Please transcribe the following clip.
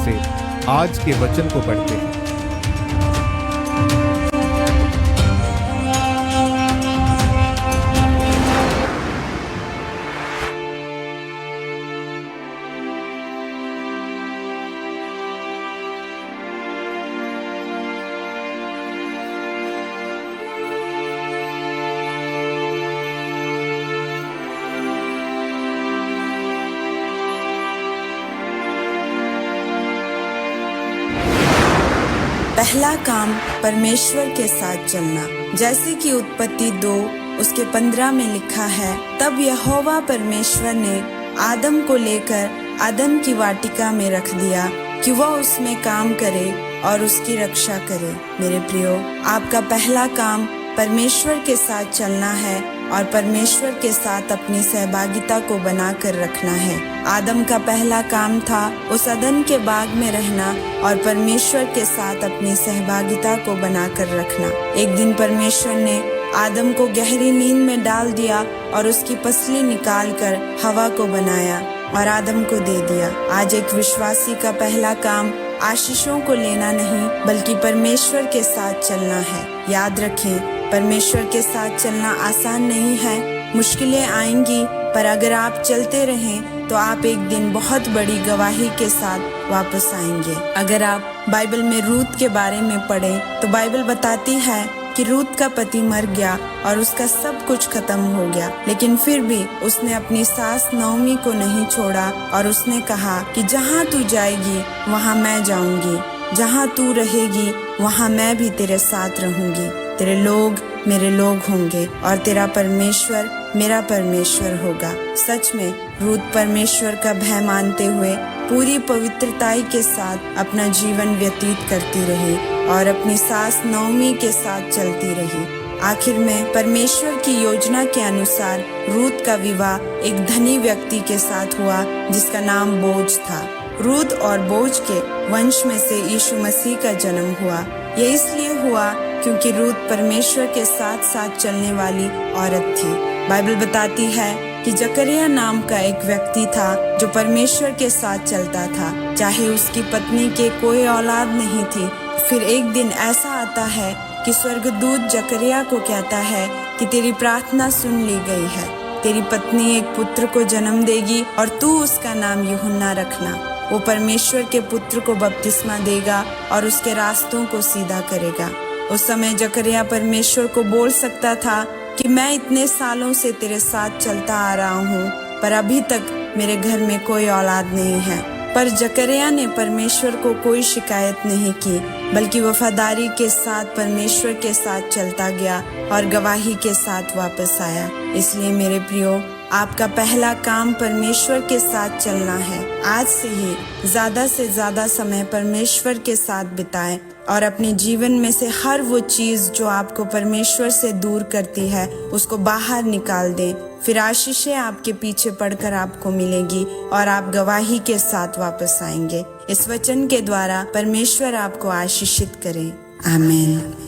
से आज के वचन को पढ़ते हैं। पहला काम परमेश्वर के साथ चलना। जैसे कि उत्पत्ति 2 उसके 15 में लिखा है, तब यहोवा परमेश्वर ने आदम को लेकर अदन की वाटिका में रख दिया कि वह उसमें काम करे और उसकी रक्षा करे। मेरे प्रियो, आपका पहला काम परमेश्वर के साथ चलना है और परमेश्वर के साथ अपनी सहभागिता को बनाकर रखना है। आदम का पहला काम था उस अदन के बाग में रहना और परमेश्वर के साथ अपनी सहभागिता को बनाकर रखना। एक दिन परमेश्वर ने आदम को गहरी नींद में डाल दिया और उसकी पसली निकालकर हवा को बनाया और आदम को दे दिया। आज एक विश्वासी का पहला काम आशीषों को लेना नहीं बल्कि परमेश्वर के साथ चलना है। याद रखें, परमेश्वर के साथ चलना आसान नहीं है, मुश्किलें आएंगी, पर अगर आप चलते रहें तो आप एक दिन बहुत बड़ी गवाही के साथ वापस आएंगे। अगर आप बाइबल में रूत के बारे में पढ़ें तो बाइबल बताती है कि रूत का पति मर गया और उसका सब कुछ खत्म हो गया, लेकिन फिर भी उसने अपनी सास नओमी को नहीं छोड़ा और उसने कहा कि जहाँ तू जाएगी वहाँ मैं जाऊंगी, जहाँ तू रहेगी वहाँ मैं भी तेरे साथ रहूंगी। तेरे लोग मेरे लोग होंगे और तेरा परमेश्वर मेरा परमेश्वर होगा। सच में रूत परमेश्वर का भय मानते हुए पूरी पवित्रताई के साथ अपना जीवन व्यतीत करती रही और अपनी सास नओमी के साथ चलती रही। आखिर में परमेश्वर की योजना के अनुसार रूत का विवाह एक धनी व्यक्ति के साथ हुआ जिसका नाम बोज था। रूत और बोज के वंश में से यीशु मसीह का जन्म हुआ। यह इसलिए हुआ क्योंकि रूत परमेश्वर के साथ साथ चलने वाली औरत थी। बाइबल बताती है कि जकरिया नाम का एक व्यक्ति था जो परमेश्वर के साथ चलता था, चाहे उसकी पत्नी के कोई औलाद नहीं थी। फिर एक दिन ऐसा आता है कि स्वर्गदूत जकरिया को कहता है कि तेरी प्रार्थना सुन ली गई है, तेरी पत्नी एक पुत्र को जन्म देगी और तू उसका नाम यूहन्ना रखना। वो परमेश्वर के पुत्र को बपतिस्मा देगा और उसके रास्तों को सीधा करेगा। उस समय जकरिया परमेश्वर को बोल सकता था कि मैं इतने सालों से तेरे साथ चलता आ रहा हूँ, पर अभी तक मेरे घर में कोई औलाद नहीं है। पर जकरिया ने परमेश्वर को कोई शिकायत नहीं की, बल्कि वफादारी के साथ परमेश्वर के साथ चलता गया और गवाही के साथ वापस आया। इसलिए मेरे प्रियो, आपका पहला काम परमेश्वर के साथ चलना है। आज से ही ज्यादा से ज्यादा समय परमेश्वर के साथ बिताएं और अपने जीवन में से हर वो चीज जो आपको परमेश्वर से दूर करती है उसको बाहर निकाल दें। फिर आशीषें आपके पीछे पड़कर आपको मिलेगी और आप गवाही के साथ वापस आएंगे। इस वचन के द्वारा परमेश्वर आपको आशीषित करे। आमीन।